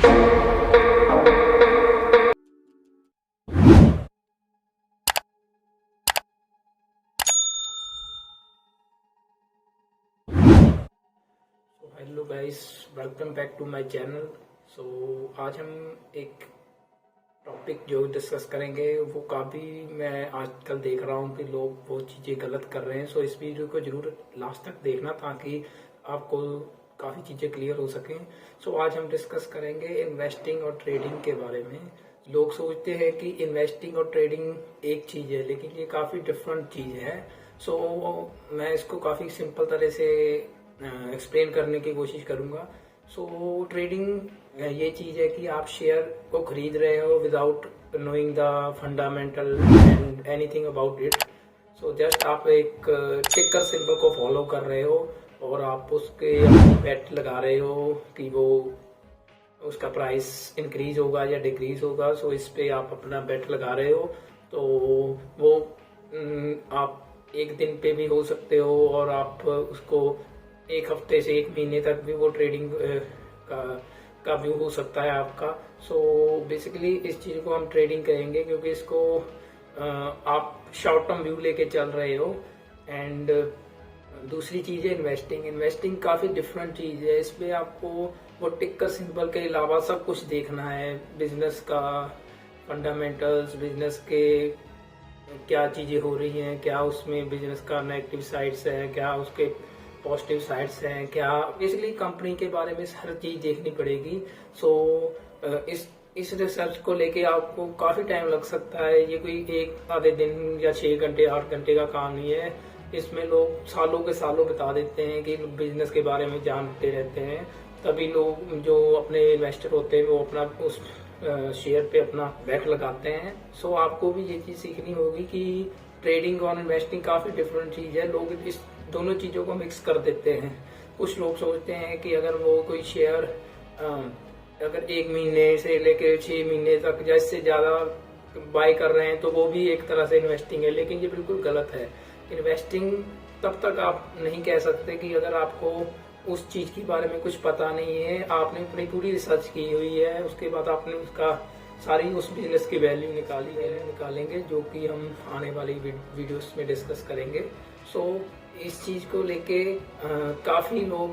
Hello guys, welcome back to my channel. आज हम एक टॉपिक जो डिस्कस करेंगे वो काफ़ी मैं आजकल देख रहा हूँ कि लोग बहुत चीज़ें गलत कर रहे हैं। इस वीडियो को जरूर लास्ट तक देखना ताकि आपको काफ़ी चीज़ें क्लियर हो सकें। आज हम डिस्कस करेंगे इन्वेस्टिंग और ट्रेडिंग के बारे में। लोग सोचते हैं कि इन्वेस्टिंग और ट्रेडिंग एक चीज़ है, लेकिन ये काफ़ी डिफरेंट चीज़ है। मैं इसको काफ़ी सिंपल तरह से एक्सप्लेन करने की कोशिश करूंगा। ट्रेडिंग ये चीज़ है कि आप शेयर को खरीद रहे हो without knowing the fundamental and anything about it. Just आप एक टिकर सिंबल को फॉलो कर रहे हो और आप उसके बेट लगा रहे हो कि वो उसका प्राइस इंक्रीज होगा या डिक्रीज होगा। इस पे आप अपना बेट लगा रहे हो। तो वो आप एक दिन पे भी हो सकते हो और आप उसको एक हफ्ते से एक महीने तक भी वो ट्रेडिंग का व्यू हो सकता है आपका। बेसिकली इस चीज़ को हम ट्रेडिंग कहेंगे क्योंकि इसको आप शॉर्ट टर्म व्यू लेके चल रहे हो। एंड दूसरी चीज़ है इन्वेस्टिंग। इन्वेस्टिंग काफ़ी डिफरेंट चीज़ है। इसमें आपको वो टिकर सिंबल के अलावा सब कुछ देखना है, बिजनेस का फंडामेंटल्स, बिजनेस के क्या चीज़ें हो रही हैं, क्या उसमें बिजनेस का नेगेटिव साइड्स है, क्या उसके पॉजिटिव साइड्स हैं, क्या बेसिकली कंपनी के बारे में हर चीज़ देखनी पड़ेगी। इस रिसर्च को लेके आपको काफ़ी टाइम लग सकता है। ये कोई एक आधे दिन या 6 घंटे 8 घंटे का काम नहीं है। इसमें लोग सालों के सालों बता देते हैं कि बिजनेस के बारे में जानते रहते हैं। तभी लोग जो अपने इन्वेस्टर होते हैं वो अपना उस शेयर पे अपना बेट लगाते हैं। आपको भी ये चीज़ सीखनी होगी कि ट्रेडिंग और इन्वेस्टिंग काफ़ी डिफरेंट चीज़ है। लोग इस दोनों चीज़ों को मिक्स कर देते हैं। कुछ लोग सोचते हैं कि अगर वो कोई शेयर अगर 1 महीने से लेकर 6 महीने तक या इससे ज़्यादा बाय कर रहे हैं तो वो भी एक तरह से इन्वेस्टिंग है, लेकिन ये बिल्कुल गलत है। इन्वेस्टिंग तब तक आप नहीं कह सकते कि अगर आपको उस चीज़ के बारे में कुछ पता नहीं है, आपने अपनी पूरी रिसर्च की हुई है, उसके बाद आपने उसका सारी उस बिजनेस की वैल्यू निकालेंगे, जो कि हम आने वाली वीडियोस में डिस्कस करेंगे। इस चीज़ को लेके काफ़ी लोग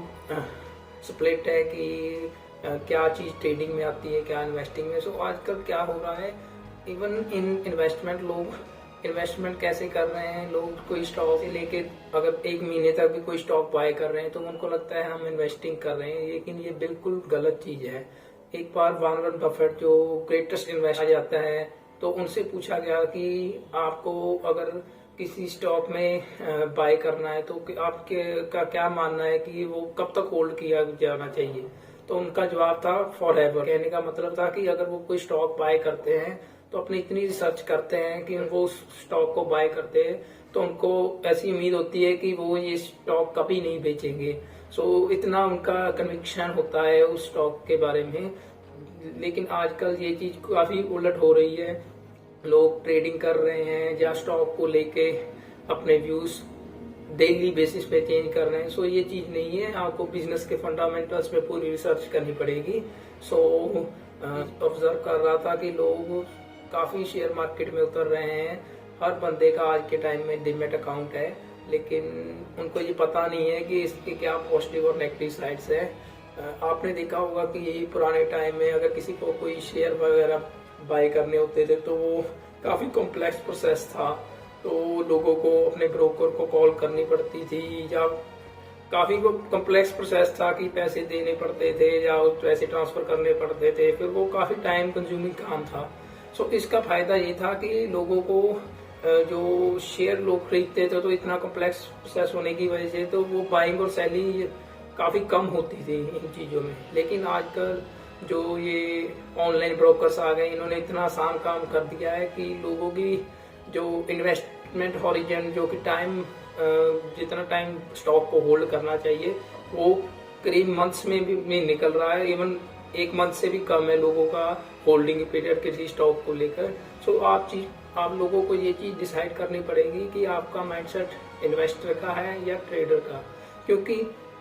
स्प्लिट है कि क्या चीज़ ट्रेडिंग में आती है, क्या इन्वेस्टिंग में। आजकल क्या हो रहा है, इवन इन इन्वेस्टमेंट लोग इन्वेस्टमेंट कैसे कर रहे हैं, लोग कोई स्टॉक से लेके अगर 1 महीने तक भी कोई स्टॉक बाय कर रहे हैं तो उनको लगता है हम इन्वेस्टिंग कर रहे हैं, लेकिन ये बिल्कुल गलत चीज़ है। एक बार वॉरेन बफेट जो ग्रेटेस्ट इन्वेस्टर जाता है तो उनसे पूछा गया कि आपको अगर किसी स्टॉक में बाय करना है तो आपके का क्या मानना है कि वो कब तक होल्ड किया जाना चाहिए। तो उनका जवाब था फॉर एवर। कहने का मतलब था कि अगर वो कोई स्टॉक बाय करते हैं तो अपनी इतनी रिसर्च करते हैं कि वो उस स्टॉक को बाय करते हैं तो उनको ऐसी उम्मीद होती है कि वो ये स्टॉक कभी नहीं बेचेंगे। इतना उनका कन्विक्शन होता है उस स्टॉक के बारे में। लेकिन आजकल ये चीज काफी उलट हो रही है। लोग ट्रेडिंग कर रहे हैं या स्टॉक को लेके अपने व्यूज डेली बेसिस पे चेंज कर रहे हैं। ये चीज नहीं है। आपको बिजनेस के फंडामेंटल्स पे पूरी रिसर्च करनी पड़ेगी। ऑब्जर्व कर रहा था कि लोग काफी शेयर मार्केट में उतर रहे हैं। हर बंदे का आज के टाइम में डीमैट अकाउंट है, लेकिन उनको ये पता नहीं है कि इसके क्या पॉजिटिव और नेगेटिव साइड्स है। आपने देखा होगा कि यही पुराने टाइम में अगर किसी को कोई शेयर वगैरह बाय करने होते थे तो वो काफी कॉम्प्लेक्स प्रोसेस था। तो लोगों को अपने ब्रोकर को कॉल करनी पड़ती थी या काफी कॉम्प्लेक्स प्रोसेस था कि पैसे देने पड़ते थे या पैसे ट्रांसफर करने पड़ते थे। फिर वो काफी टाइम कंज्यूमिंग काम था। इसका फायदा ये था कि लोगों को जो शेयर लोग खरीदते थे तो इतना कॉम्प्लेक्स प्रोसेस होने की वजह से तो वो बाइंग और सेलिंग काफी कम होती थी इन चीजों में। लेकिन आजकल जो ये ऑनलाइन ब्रोकर्स आ गए, इन्होंने इतना आसान काम कर दिया है कि लोगों की जो इन्वेस्टमेंट हॉरिजन, जो कि टाइम जितना टाइम स्टॉक को होल्ड करना चाहिए वो करीब मंथ्स में भी निकल रहा है। इवन 1 मंथ से भी कम है लोगों का होल्डिंग पीरियड किसी स्टॉक को लेकर। आप लोगों को ये चीज डिसाइड करनी पड़ेगी कि आपका माइंडसेट इन्वेस्टर का है या ट्रेडर का, क्योंकि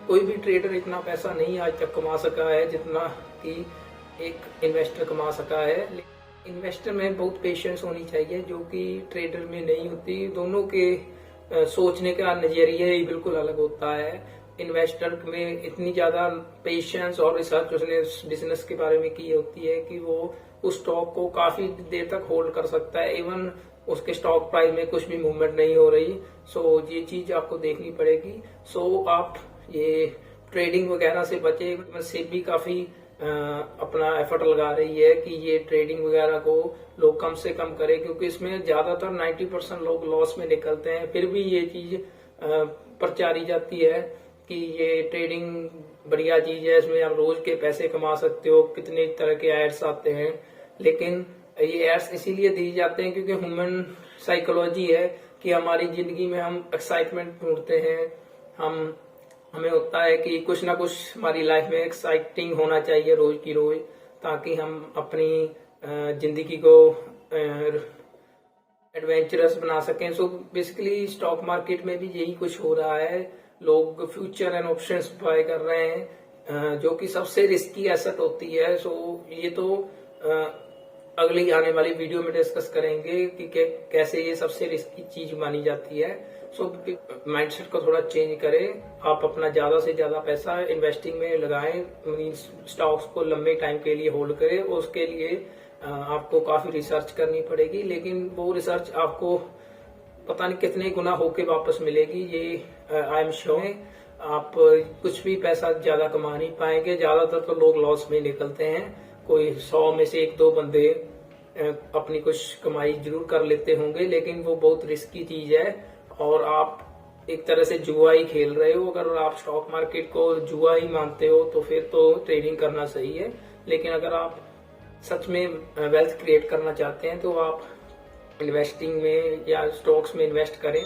कोई भी ट्रेडर इतना पैसा नहीं आज तक कमा सका है जितना कि एक इन्वेस्टर कमा सका है। इन्वेस्टर में बहुत पेशेंस होनी चाहिए जो कि ट्रेडर में नहीं होती। दोनों के सोचने का नजरिया ही बिल्कुल अलग होता है। इन्वेस्टर में इतनी ज्यादा पेशेंस और रिसर्च उसने बिजनेस के बारे में की होती है कि वो उस स्टॉक को काफी देर तक होल्ड कर सकता है, इवन उसके स्टॉक प्राइस में कुछ भी मूवमेंट नहीं हो रही। सो ये चीज आपको देखनी पड़ेगी। सो आप ये ट्रेडिंग वगैरह से बचे। सेबी काफी अपना एफर्ट लगा रही है कि ये ट्रेडिंग वगैरह को लोग कम से कम करें, क्योंकि इसमें ज्यादातर 90% लोग लॉस में निकलते हैं। फिर भी ये चीज प्रचारी जाती है कि ये ट्रेडिंग बढ़िया चीज है, इसमें आप रोज के पैसे कमा सकते हो, कितने तरह के एड्स आते हैं। लेकिन ये एड्स इसीलिए दिए जाते हैं क्योंकि ह्यूमन साइकोलॉजी है कि हमारी जिंदगी में हम एक्साइटमेंट ढूंढते हैं। हमें होता है कि कुछ ना कुछ हमारी लाइफ में एक्साइटिंग होना चाहिए रोज की रोज, ताकि हम अपनी जिंदगी को एडवेंचरस बना सकें। सो बेसिकली स्टॉक मार्केट में भी यही कुछ हो रहा है। लोग फ्यूचर एंड ऑप्शंस बाय कर रहे हैं जो कि सबसे रिस्की एसेट होती है। सो ये तो अगली आने वाली वीडियो में डिस्कस करेंगे कि कैसे ये सबसे रिस्की चीज मानी जाती है। सो माइंडसेट को थोड़ा चेंज करें। आप अपना ज्यादा से ज्यादा पैसा इन्वेस्टिंग में लगाएं, स्टॉक्स को लंबे टाइम के लिए होल्ड करें। और उसके लिए आपको काफी रिसर्च करनी पड़ेगी, लेकिन वो रिसर्च आपको पता नहीं कितने गुना होके वापस मिलेगी, ये आई एम श्योर। आप कुछ भी पैसा ज्यादा कमा नहीं पाएंगे। ज्यादातर तो लोग लॉस में निकलते हैं। कोई 100 में से 1-2 बंदे अपनी कुछ कमाई जरूर कर लेते होंगे, लेकिन वो बहुत रिस्की चीज है और आप एक तरह से जुआ ही खेल रहे हो। अगर आप स्टॉक मार्केट को जुआ ही मानते हो तो फिर तो ट्रेडिंग करना सही है, लेकिन अगर आप सच में वेल्थ क्रिएट करना चाहते हैं तो आप इन्वेस्टिंग में या स्टॉक्स में इन्वेस्ट करें।